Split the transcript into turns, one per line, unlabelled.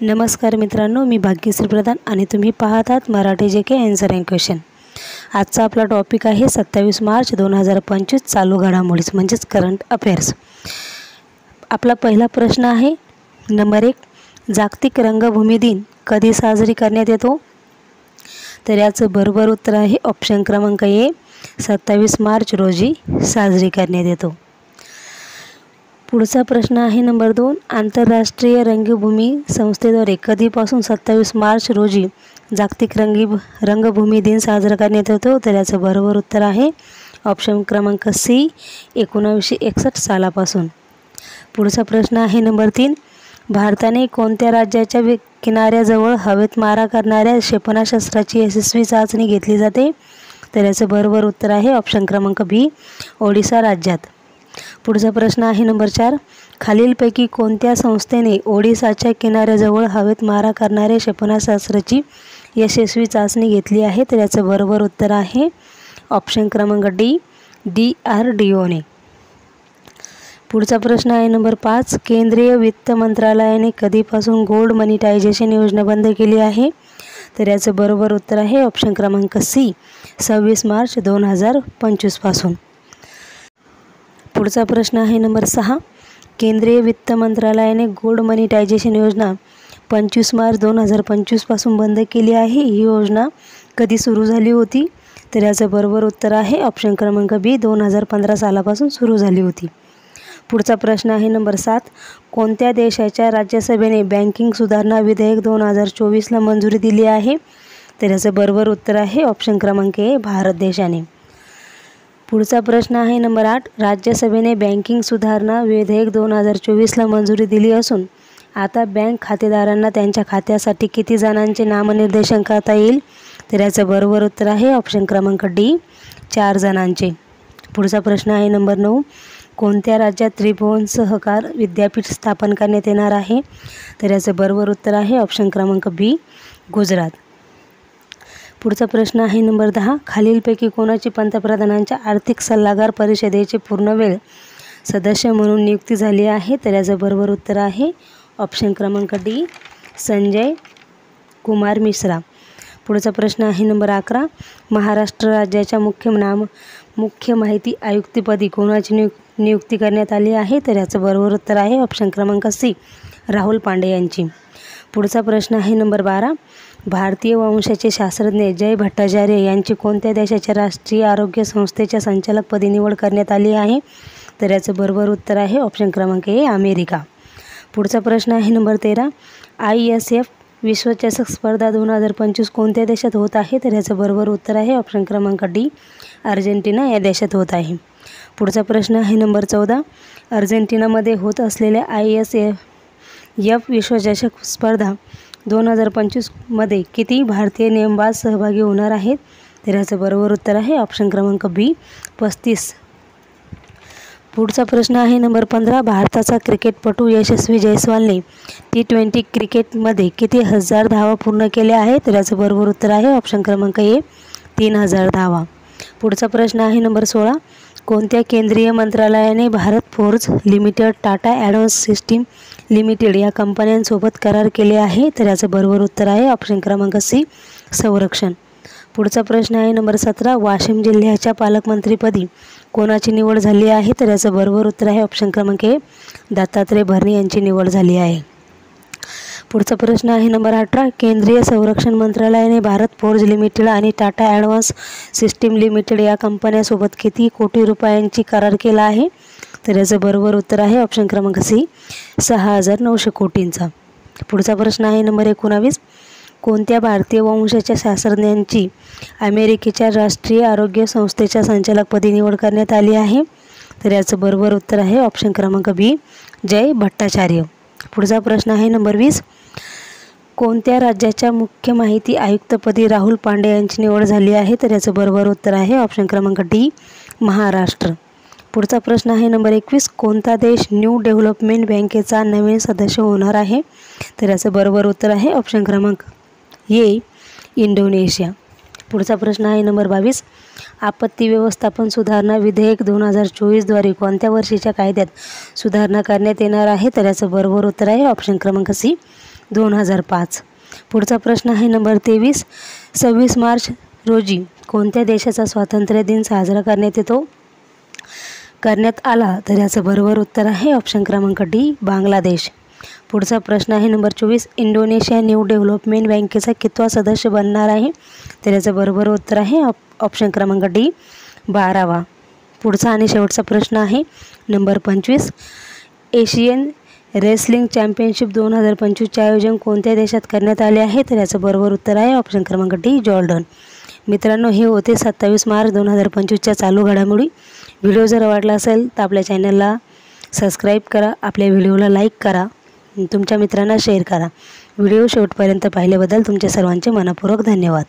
नमस्कार मित्रांनो, मी भाग्यश्री प्रधान आणि तुम्ही पाहत आहात Marathi JK answer and question. आजचा आपला टॉपिक आहे 27 मार्च 2025 चालू घडामोडी म्हणजेच करंट अफेअर्स। आपला पहिला प्रश्न आहे नंबर 1, जागतिक रंगभूमी दिन कधी साजरी करण्यात येतो? तर याचं बरोबर उत्तर आहे ऑप्शन क्रमांक ए, 27 मार्च रोजी साजरी करण्यात येतो। पुढचा प्रश्न आहे नंबर 2, आंतरराष्ट्रीय रंगभूमी संस्थेद्वारे कधीपासून 27 मार्च रोजी जागतिक रंगभूमी दिन साजरा करण्यात येतो? तर याचं बरोबर उत्तर आहे ऑप्शन क्रमांक सी, 1961 सालापासून। पुढचा प्रश्न आहे नंबर 3, भारताने कोणत्या राज्याच्या किनाऱ्याजवळ हवेत मारा करणाऱ्या क्षेपणास्त्राची यशस्वी चाचणी घेतली जाते? तर याचं बरोबर उत्तर आहे ऑप्शन क्रमांक बी, ओडिशा राज्यात। पुढचा प्रश्न आहे नंबर 4, खालीलपैकी कोणत्या संस्थेने ओडिशाच्या किनाऱ्याजवळ हवेत मारा करणाऱ्या क्षेपणास्त्राची यशस्वी चाचणी घेतली आहे? तर याचं बरोबर उत्तर आहे ऑप्शन क्रमांक डी, DRDOने। पुढचा प्रश्न आहे नंबर 5, केंद्रीय वित्त मंत्रालयाने कधीपासून गोल्ड मॉनिटायझेशन योजना बंद केली आहे? तर याचं बरोबर उत्तर आहे ऑप्शन क्रमांक सी, 26 मार्च 2025 पासून। पुढचा प्रश्न आहे नंबर 6, केंद्रीय वित्त मंत्रालयाने गोल्ड मॉनिटायझेशन योजना 25 मार्च 2025 पासून बंद केली आहे। ही योजना कधी सुरू झाली होती? तर याचं बरोबर उत्तर आहे ऑप्शन क्रमांक बी, 2015 सालापासून सुरू झाली होती। पुढचा प्रश्न आहे नंबर 7, कोणत्या देशाच्या राज्यसभेने बँकिंग सुधारणा विधेयक 2024ला मंजुरी दिली आहे? तर याचं बरोबर उत्तर आहे ऑप्शन क्रमांक ए, भारत देशाने। पुढचा प्रश्न आहे नंबर 8, राज्यसभेने बँकिंग सुधारणा विधेयक 2024ला मंजुरी दिली असून आता बँक खातेदारांना त्यांच्या खात्यासाठी किती जणांचे नामनिर्देशन करता येईल? तर याचं बरोबर उत्तर आहे ऑप्शन क्रमांक डी, 4 जणांचे। पुढचा प्रश्न आहे नंबर 9, कोणत्या राज्यात त्रिभुवन सहकार विद्यापीठ स्थापन करण्यात येणार आहे? तर याचं बरोबर उत्तर आहे ऑप्शन क्रमांक बी, गुजरात। पुढचा प्रश्न आहे नंबर 10, खालीलपैकी कोणाची पंतप्रधानांच्या आर्थिक सल्लागार परिषदेचे पूर्णवेळ सदस्य म्हणून नियुक्ती झाली आहे? तर याचं बरोबर उत्तर आहे ऑप्शन क्रमांक डी, संजय कुमार मिश्रा। पुढचा प्रश्न आहे नंबर 11, महाराष्ट्र राज्याच्या मुख्य माहिती आयुक्तपदी कोणाची नियुक्ती करण्यात आली आहे? तर याचं बरोबर उत्तर आहे ऑप्शन क्रमांक सी, राहुल पांडे यांची। पुढचा प्रश्न आहे नंबर 12, भारतीय वंशाचे शास्त्रज्ञ जय भट्टाचार्य यांची कोणत्या देशाच्या राष्ट्रीय आरोग्य संस्थेच्या संचालकपदी निवड करण्यात आली आहे? तर याचं बरोबर उत्तर आहे ऑप्शन क्रमांक ए, अमेरिका। पुढचा प्रश्न आहे नंबर 13, ISF विश्वचषक स्पर्धा 2025 कोणत्या देशात होत आहे? तर याचं बरोबर उत्तर आहे ऑप्शन क्रमांक डी, अर्जेंटिना या देशात होत आहे। पुढचा प्रश्न आहे नंबर 14, अर्जेंटिनामध्ये होत असलेल्या ISF विश्वचषक स्पर्धा 2025 मध्ये किती भारतीय नेमबाज सहभागी होणार आहेत? तर याचं बरोबर उत्तर आहे ऑप्शन क्रमांक बी, 35। पुढचा प्रश्न आहे नंबर 15, भारताचा क्रिकेटपटू यशस्वी जयस्वालने T20 क्रिकेटमध्ये किती हजार धावा पूर्ण केल्या आहेत? तर याचं बरोबर उत्तर आहे ऑप्शन क्रमांक ए, 3000 धावा। पुढचा प्रश्न आहे नंबर 16, कोणत्या केंद्रीय मंत्रालयाने Bharat forge limited, Tata advance system limited या कंपन्यांसोबत करार केले आहे? तर याचं बरोबर उत्तर आहे ऑप्शन क्रमांक सी, संरक्षण। पुढचा प्रश्न आहे नंबर 17, वाशिम जिल्ह्याच्या पालकमंत्रीपदी कोणाची निवड झाली आहे? तर याचं बरोबर उत्तर आहे ऑप्शन क्रमांक ए, दत्तात्रय भरणे यांची निवड झाली आहे। पुढचा प्रश्न आहे नंबर 18, केंद्रीय संरक्षण मंत्रालयाने भारत फोर्ज लिमिटेड आणि टाटा ॲडव्हान्स सिस्टीम लिमिटेड या कंपन्यांसोबत किती कोटी रुपयांची करार केला आहे? तर याचं बरोबर उत्तर आहे ऑप्शन क्रमांक सी, 6900 कोटींचा। पुढचा प्रश्न आहे नंबर 19, कोणत्या भारतीय वंशाच्या शास्त्रज्ञांची अमेरिकेच्या राष्ट्रीय आरोग्य संस्थेच्या संचालकपदी निवड करण्यात आली आहे? तर याचं बरोबर उत्तर आहे ऑप्शन क्रमांक बी, जय भट्टाचार्य। पुढचा प्रश्न आहे नंबर 20, कोणत्या राज्याच्या मुख्य माहिती आयुक्तपदी राहुल पांडे यांची निवड झाली आहे? तर याचं बरोबर उत्तर आहे ऑप्शन क्रमांक डी, महाराष्ट्र। पुढचा प्रश्न आहे नंबर 21, कोणता देश न्यू डेव्हलपमेंट बँकेचा नवीन सदस्य होणार आहे? तर याचं बरोबर उत्तर आहे ऑप्शन क्रमांक ए, इंडोनेशिया। पुढचा प्रश्न आहे नंबर 22, आपत्ती व्यवस्थापन सुधारणा विधेयक 2024 द्वारे कोणत्या वर्षीच्या कायद्यात सुधारणा करण्यात येणार आहे? तर याचं बरोबर उत्तर आहे ऑप्शन क्रमांक सी, 2005. पुढचा प्रश्न आहे नंबर 23. 26 मार्च रोजी कोणत्या देशाचा स्वातंत्र्य दिन साजरा करण्यात आला? तर याचं बरोबर उत्तर आहे ऑप्शन क्रमांक डी, बांगलादेश. पुढचा प्रश्न आहे नंबर 24. इंडोनेशिया न्यू डेव्हलपमेंट बँकेचा कितवा सदस्य बनणार आहे? तर याचं बरोबर उत्तर आहे ऑप्शन क्रमांक डी, 12वा. पुढचा आणि शेवटचा प्रश्न आहे नंबर 25. एशियन रेसलिंग चॅम्पियनशिप 2025चे आयोजन कोणत्या देशात करण्यात आले आहे? तर याचं बरोबर उत्तर आहे ऑप्शन क्रमांक डी, जॉर्डन. मित्रांनो, हे होते 27 मार्च 2025च्या चालू घडामोडी. व्हिडिओ जर आवडला असेल तर आपल्या चॅनलला सबस्क्राईब करा, आपल्या व्हिडिओला लाईक करा, तुमच्या मित्रांना शेअर करा. व्हिडिओ शेवटपर्यंत पाहिल्याबद्दल तुमच्या सर्वांचे मनपूर्वक धन्यवाद.